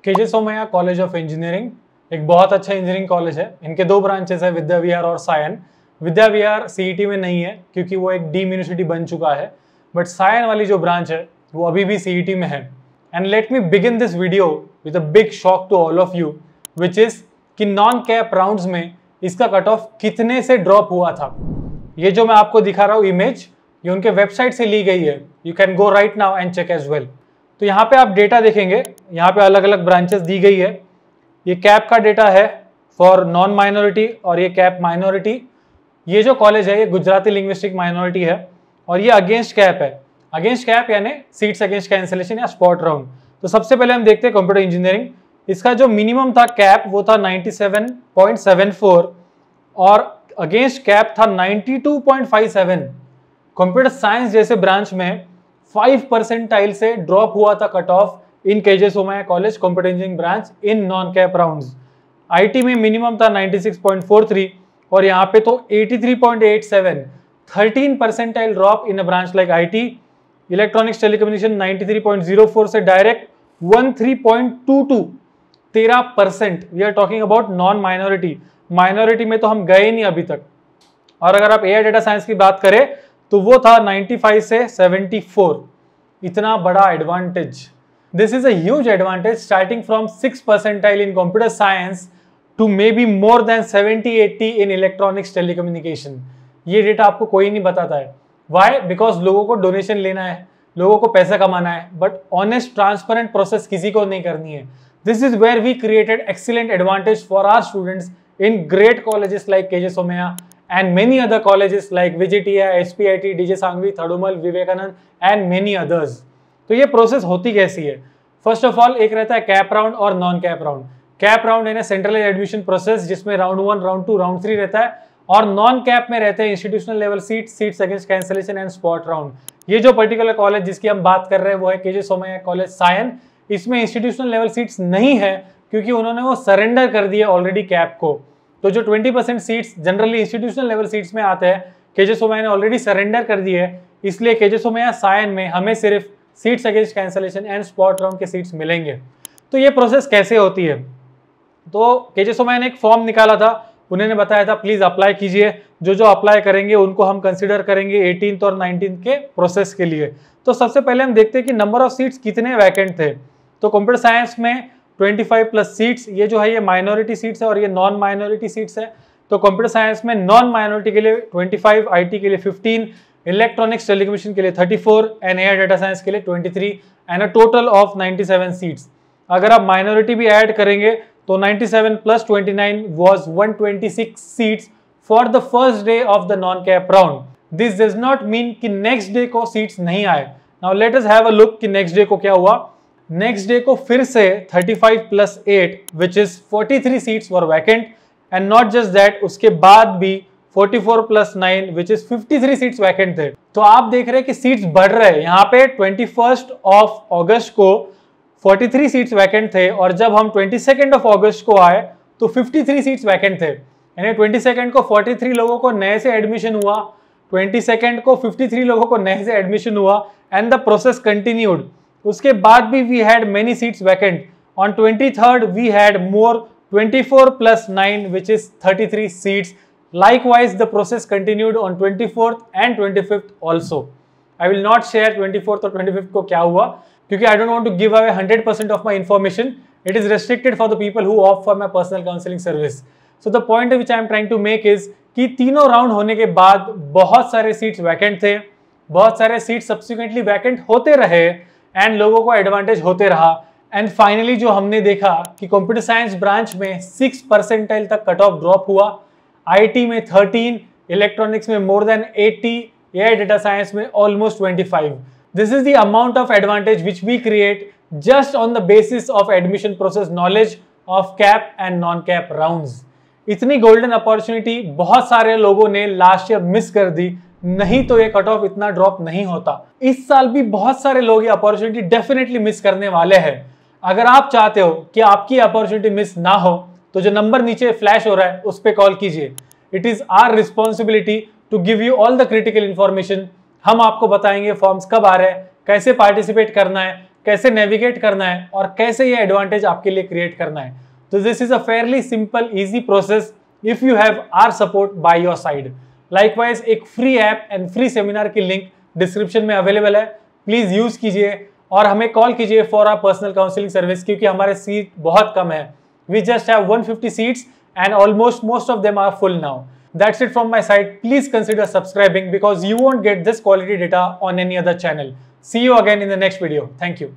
KJ Somaiya college of engineering एक बहुत अच्छा इंजीनियरिंग कॉलेज है। इनके दो ब्रांचेस है, विद्या विहार और सायन। विद्या विहार सीईटी में नहीं है क्योंकि वो एक डीम यूनिवर्सिटी बन चुका है, बट सायन वाली जो ब्रांच है वो अभी भी सीईटी में है। And let me begin this video with a big shock to all of you, which is कि नॉन कैप राउंड्स में इसका कट ऑफ कितने से ड्रॉप हुआ था। ये जो मैं आपको दिखा रहा हूँ इमेज, ये उनके वेबसाइट से ली गई है। You can go right now and check as well. तो यहाँ पे आप डेटा देखेंगे, यहाँ पे अलग अलग ब्रांचेस दी गई है। ये कैप का डेटा है फॉर नॉन माइनॉरिटी और ये कैप माइनॉरिटी। ये जो कॉलेज है ये गुजराती लिंग्विस्टिक माइनॉरिटी है और ये अगेंस्ट कैप है। अगेंस्ट कैप यानी सीट्स अगेंस्ट कैंसिलेशन या स्पॉट राउंड। तो सबसे पहले हम देखते हैं कंप्यूटर इंजीनियरिंग। इसका जो मिनिमम था कैप वो था 97.74 और अगेंस्ट कैप था 92.57। कंप्यूटर साइंस जैसे ब्रांच में 5 परसेंटाइल से ड्रॉप हुआ था cut off in KJ Somaiya college computer engineering branch in non CAP rounds. IT में मिनिमम था 96.43 और यहाँ पे तो 83.87, 13 percentile drop in a branch like IT. Electronics telecommunication 93.04 से direct 13.22, 13%। We are talking about non minority. Minority में तो हम गए नहीं अभी तक। और अगर आप एआई डेटा साइंस की बात करें तो वो था 95 से 74। इतना बड़ा advantage. This is a huge advantage starting from 6 percentile in computer science to maybe more than 70-80 in electronics telecommunication. ये डेटा आपको कोई नहीं बताता है। वाई? बिकॉज लोगों को डोनेशन लेना है, लोगों को पैसा कमाना है, बट ऑनेस्ट ट्रांसपेरेंट प्रोसेस किसी को नहीं करनी है। This is where we created excellent advantage for our students in great colleges like KJ Somaiya and many other colleges like VJTI, SPIT, DJ Sangvi, Thadumal, Vivekanand and many others। तो ये process होती कैसी है? First of all एक रहता है cap round और non cap round. Cap round है सेंट्रलाइज एडमिशन प्रोसेस जिसमें राउंड 1, राउंड 2, राउंड 3 रहता है और नॉन कैप में रहते हैं institutional level seats against cancellation and spot round. ये जो पर्टिकुलर कॉलेज जिसकी हम बात कर रहे हैं वो है केजे सोमैया कॉलेज सायन। इसमें इंस्टीट्यूशनल लेवल सीट्स नहीं है क्योंकि उन्होंने वो सरेंडर कर दिया ऑलरेडी कैप को। तो जो 20% seats generally institutional level seats में आते हैं, केजे सोमैया ने ऑलरेडी सरेंडर कर दिए है, इसलिए केजे सोमैया सायन में हमें सिर्फ seats against cancellation and spot round के सीट्स मिलेंगे। तो ये प्रोसेस कैसे होती है? तो केजे सोमैया ने एक फॉर्म निकाला था, उन्होंने बताया था प्लीज अप्लाई कीजिए। जो अप्लाई करेंगे उनको हम कंसिडर करेंगे 18th और 19th के प्रोसेस के लिए। तो सबसे पहले हम देखते हैं कि नंबर ऑफ सीट्स कितने वैकेंट थे। तो कंप्यूटर साइंस में 25 प्लस सीट्स, ये जो है ये माइनॉरिटी सीट्स है और ये नॉन माइनॉरिटी सीट्स है। तो कंप्यूटर साइंस में नॉन माइनॉरिटी के लिए 25, आईटी के लिए 15, इलेक्ट्रॉनिक्स टेलीकम्युनिकेशन के लिए 34 एंड एआई डेटा साइंस के लिए 23 and a total of 97 seats. अगर आप माइनॉरिटी भी ऐड करेंगे तो 97 plus 29 was 126 seats for the first day of the non cap round. This does not mean कि नेक्स्ट डे को सीट्स नहीं आए। Now let us have a look कि नेक्स्ट डे को क्या हुआ। नेक्स्ट डे को फिर से 35 plus 8 which is 43 seats were vacant and not just that, उसके बाद भी 44 plus 9 which is 53 seats vacant थे। तो आप देख रहे हैं कि सीट्स बढ़ रहे हैं। यहाँ पे 21 अगस्त को 43 सीट्स वैकेंट थे और जब हम 22 अगस्त को आए तो 53 सीट्स वैकेंट थे। यानी 22 को 43 लोगों को नए से एडमिशन हुआ, 22 को 53 लोगों को नए से एडमिशन हुआ एंड द प्रोसेस कंटिन्यूड। उसके बाद भी we had many seats vacant. On 23rd we had more 24 plus 9 which is 33 seats. Likewise the process continued on 24th and 25th also. I will not share 24th or 25th को क्या हुआ क्योंकि I don't want to give away 100% of my information. It is restricted for the people who opt for my personal counseling service. So the point which I am trying to make is कि तीनों round होने के बाद बहुत सारे seats vacant थे, बहुत सारे सीट्स सब्सिक्वेंटली वैकेंट होते रहे एंड लोगों को एडवांटेज होते रहा एंड फाइनली जो हमने देखा कि कंप्यूटर साइंस ब्रांच में 6 परसेंटाइल तक कट ऑफ ड्रॉप हुआ, आईटी में 13, इलेक्ट्रॉनिक्स में more than 80, AI data science में almost 25। This is the amount of advantage which we create just on the basis of admission process knowledge of CAP and non CAP rounds. इतनी golden opportunity बहुत सारे लोगों ने last year miss कर दी, नहीं तो ये कट ऑफ इतना ड्रॉप नहीं होता। इस साल भी बहुत सारे लोग ये अपॉर्चुनिटी डेफिनेटली मिस करने वाले हैं। अगर आप चाहते हो कि आपकी अपॉर्चुनिटी मिस ना हो तो जो नंबर नीचे फ्लैश हो रहा है उस पर कॉल कीजिए। It is our responsibility to give you all the critical information. हम आपको बताएंगे फॉर्म्स कब आ रहे हैं, कैसे पार्टिसिपेट करना है, कैसे नेविगेट करना है और कैसे ये एडवांटेज आपके लिए क्रिएट करना है। तो this is a fairly simple easy process if you have our support by your side. Likewise एक free app and free seminar की लिंक डिस्क्रिप्शन में अवेलेबल है, प्लीज यूज कीजिए और हमें कॉल कीजिए for our personal counselling service, क्योंकि हमारे सीट बहुत कम है। We just have 150 seats and almost most of them are full now. That's it from my side. Please consider subscribing because you won't get this quality data on any other channel. See you again in the next video. Thank you.